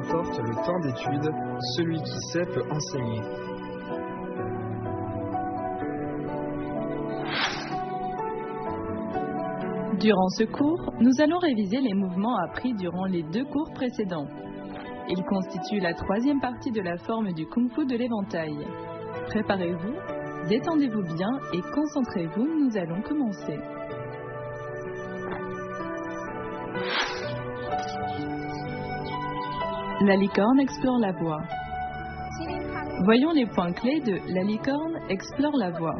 importe le temps d'étude, celui qui sait peut enseigner. Durant ce cours, nous allons réviser les mouvements appris durant les 2 cours précédents. Ils constituent la 3e partie de la forme du Kung Fu de l'éventail. Préparez-vous, détendez-vous bien et concentrez-vous, nous allons commencer. La licorne explore la voie. Voyons les points clés de la licorne explore la voie.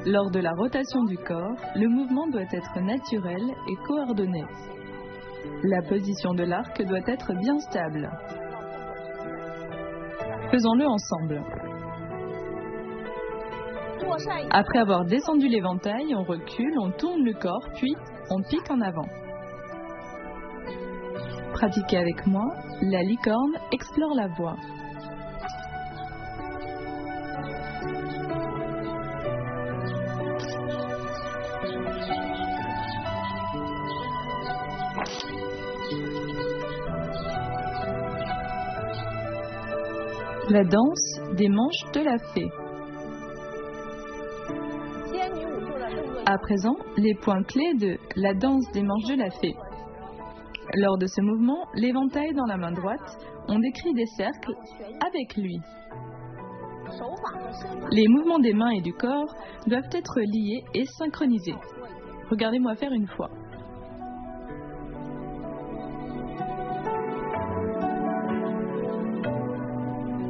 Lors de la rotation du corps, le mouvement doit être naturel et coordonné. La position de l'arc doit être bien stable. Faisons-le ensemble. Après avoir descendu l'éventail, on recule, on tourne le corps, puis on pique en avant. Pratiquez avec moi, la licorne explore la voie. La danse des manches de la fée. À présent, les points clés de la danse des manches de la fée. Lors de ce mouvement, l'éventail dans la main droite, on décrit des cercles avec lui. Les mouvements des mains et du corps doivent être liés et synchronisés. Regardez-moi faire une fois.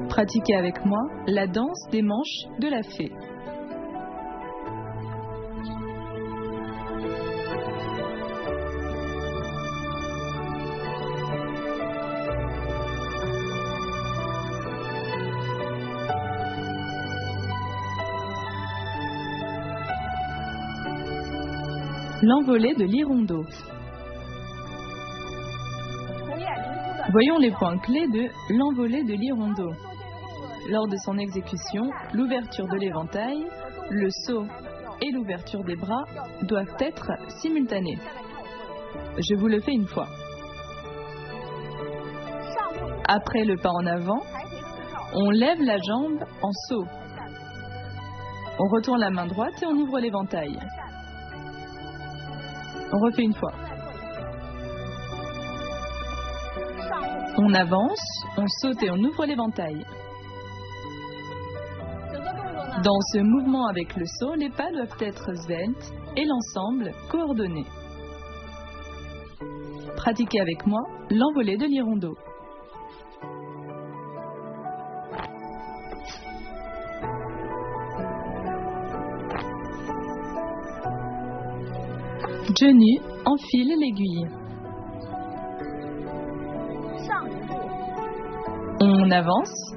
Pratiquez avec moi la danse des manches de la fée. L'envolée de l'hirondo. Voyons les points clés de l'envolée de l'hirondo. Lors de son exécution, l'ouverture de l'éventail, le saut et l'ouverture des bras doivent être simultanés. Je vous le fais une fois. Après le pas en avant, on lève la jambe en saut. On retourne la main droite et on ouvre l'éventail. On refait une fois. On avance, on saute et on ouvre l'éventail. Dans ce mouvement avec le saut, les pas doivent être sveltes et l'ensemble coordonné. Pratiquez avec moi l'envolée de l'hirondo. Johnny enfile l'aiguille. On avance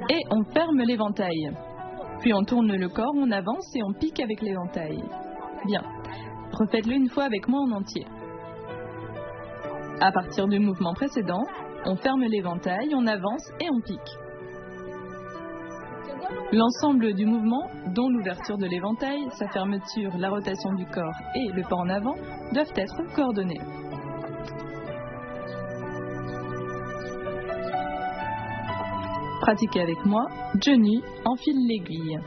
et on ferme l'éventail. Puis on tourne le corps, on avance et on pique avec l'éventail. Bien. Refaites-le une fois avec moi en entier. À partir du mouvement précédent, on ferme l'éventail, on avance et on pique. L'ensemble du mouvement, dont l'ouverture de l'éventail, sa fermeture, la rotation du corps et le pas en avant, doivent être coordonnés. Pratiquez avec moi, Johnny enfile l'aiguille.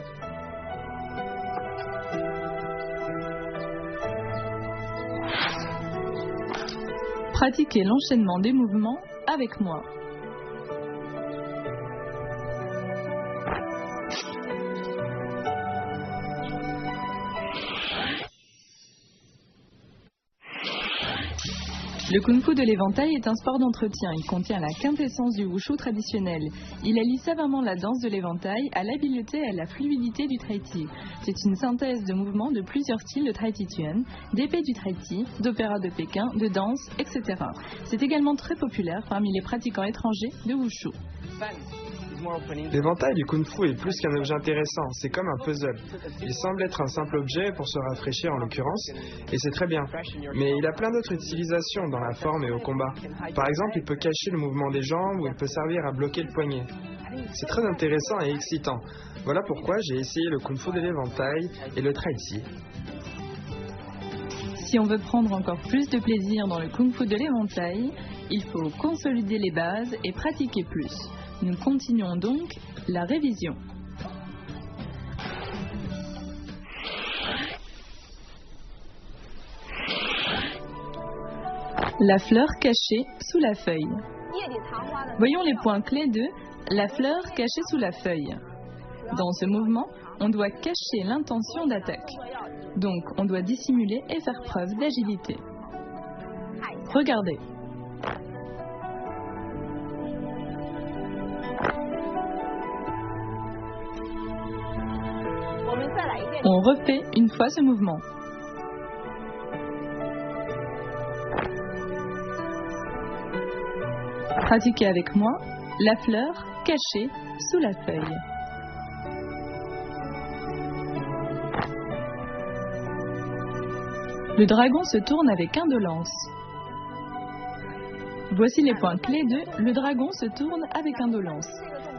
Pratiquez l'enchaînement des mouvements avec moi. Le Kung Fu de l'éventail est un sport d'entretien. Il contient la quintessence du wushu traditionnel. Il allie savamment la danse de l'éventail à l'habileté et à la fluidité du tai chi. C'est une synthèse de mouvements de plusieurs styles de tai chi chuan, d'épée du tai chi, d'opéra de Pékin, de danse, etc. C'est également très populaire parmi les pratiquants étrangers de wushu. L'éventail du Kung Fu est plus qu'un objet intéressant, c'est comme un puzzle. Il semble être un simple objet pour se rafraîchir en l'occurrence, et c'est très bien. Mais il a plein d'autres utilisations dans la forme et au combat. Par exemple, il peut cacher le mouvement des jambes ou il peut servir à bloquer le poignet. C'est très intéressant et excitant. Voilà pourquoi j'ai essayé le Kung Fu de l'éventail et le tai chi. Si on veut prendre encore plus de plaisir dans le Kung Fu de l'éventail, Il faut consolider les bases et pratiquer plus. Nous continuons donc la révision. La fleur cachée sous la feuille. Voyons les points clés de la fleur cachée sous la feuille. Dans ce mouvement, on doit cacher l'intention d'attaque. Donc, on doit dissimuler et faire preuve d'agilité. Regardez. On refait une fois ce mouvement. Pratiquez avec moi la fleur cachée sous la feuille. Le dragon se tourne avec indolence. Voici les points clés de le dragon se tourne avec indolence.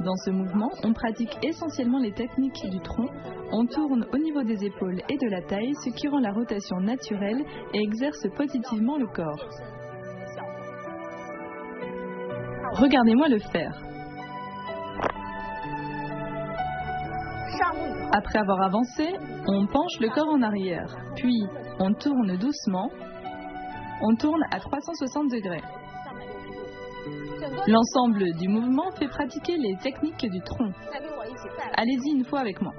Dans ce mouvement, on pratique essentiellement les techniques du tronc. On tourne au niveau des épaules et de la taille, ce qui rend la rotation naturelle et exerce positivement le corps. Regardez-moi le faire. Après avoir avancé, on penche le corps en arrière, puis on tourne doucement. On tourne à 360 degrés. L'ensemble du mouvement fait pratiquer les techniques du tronc. Allez-y une fois avec moi.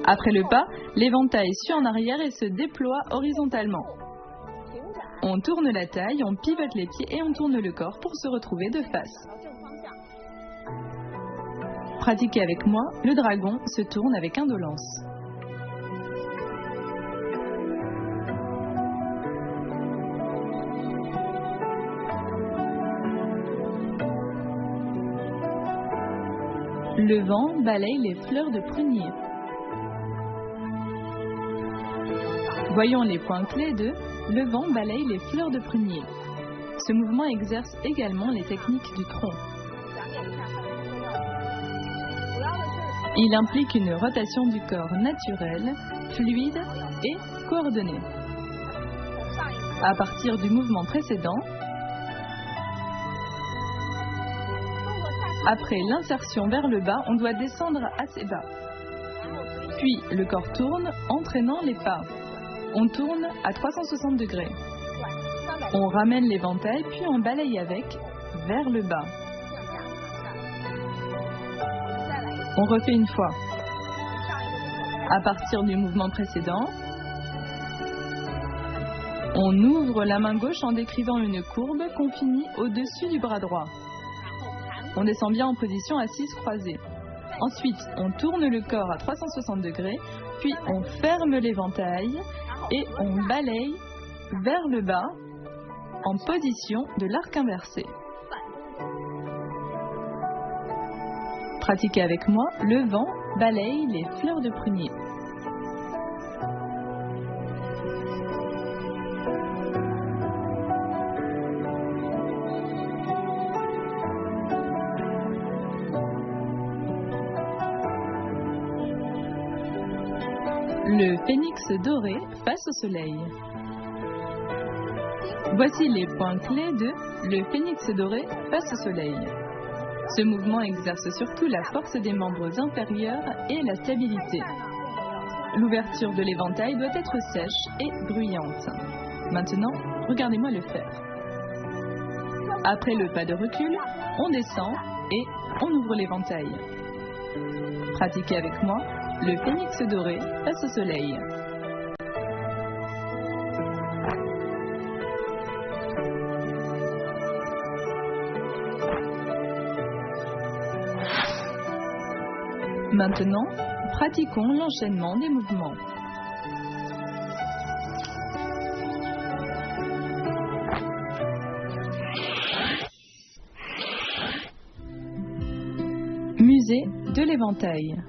Après le pas, l'éventail suit en arrière et se déploie horizontalement. On tourne la taille, on pivote les pieds et on tourne le corps pour se retrouver de face. Pratiquez avec moi, le dragon se tourne avec indolence. Le vent balaye les fleurs de prunier. Voyons les points clés de le vent balaye les fleurs de prunier. Ce mouvement exerce également les techniques du tronc. Il implique une rotation du corps naturelle, fluide et coordonnée. À partir du mouvement précédent, après l'insertion vers le bas, on doit descendre assez bas. Puis le corps tourne, entraînant les pas. On tourne à 360 degrés. On ramène l'éventail, puis on balaye avec vers le bas. On refait une fois. À partir du mouvement précédent, on ouvre la main gauche en décrivant une courbe qu'on finit au-dessus du bras droit. On descend bien en position assise croisée. Ensuite, on tourne le corps à 360 degrés, puis on ferme l'éventail et on balaye vers le bas en position de l'arc inversé. Pratiquez avec moi, le vent balaye les fleurs de prunier. Le phénix doré face au soleil. Voici les points clés de le phénix doré face au soleil. Ce mouvement exerce surtout la force des membres inférieurs et la stabilité. L'ouverture de l'éventail doit être sèche et bruyante. Maintenant, regardez-moi le faire. Après le pas de recul, on descend et on ouvre l'éventail. Pratiquez avec moi le phénix doré face au soleil. Maintenant, pratiquons l'enchaînement des mouvements. Musée de l'éventail.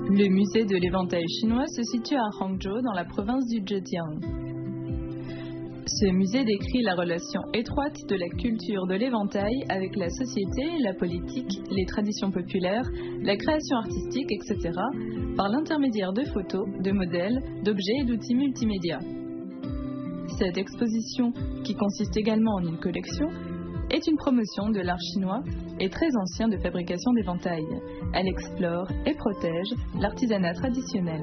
Le musée de l'éventail chinois se situe à Hangzhou dans la province du Zhejiang. Ce musée décrit la relation étroite de la culture de l'éventail avec la société, la politique, les traditions populaires, la création artistique, etc., par l'intermédiaire de photos, de modèles, d'objets et d'outils multimédia. Cette exposition, qui consiste également en une collection, est une promotion de l'art chinois et très ancien de fabrication d'éventails. Elle explore et protège l'artisanat traditionnel.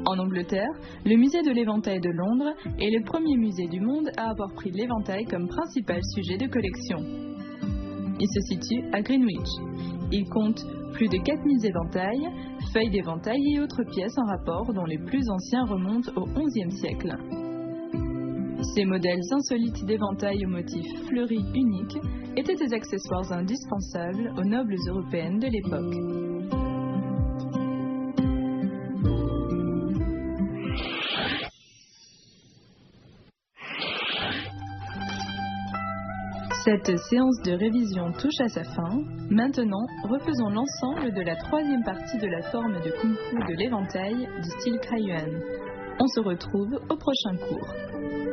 En Angleterre, le musée de l'éventail de Londres est le premier musée du monde à avoir pris l'éventail comme principal sujet de collection. Il se situe à Greenwich. Il compte plus de 4000 éventails, feuilles d'éventail et autres pièces en rapport dont les plus anciens remontent au XIe siècle. Ces modèles insolites d'éventails aux motifs fleuris uniques étaient des accessoires indispensables aux nobles européennes de l'époque. Cette séance de révision touche à sa fin. Maintenant, refaisons l'ensemble de la troisième partie de la forme de Kung Fu de l'éventail du style Kaiyuan. On se retrouve au prochain cours.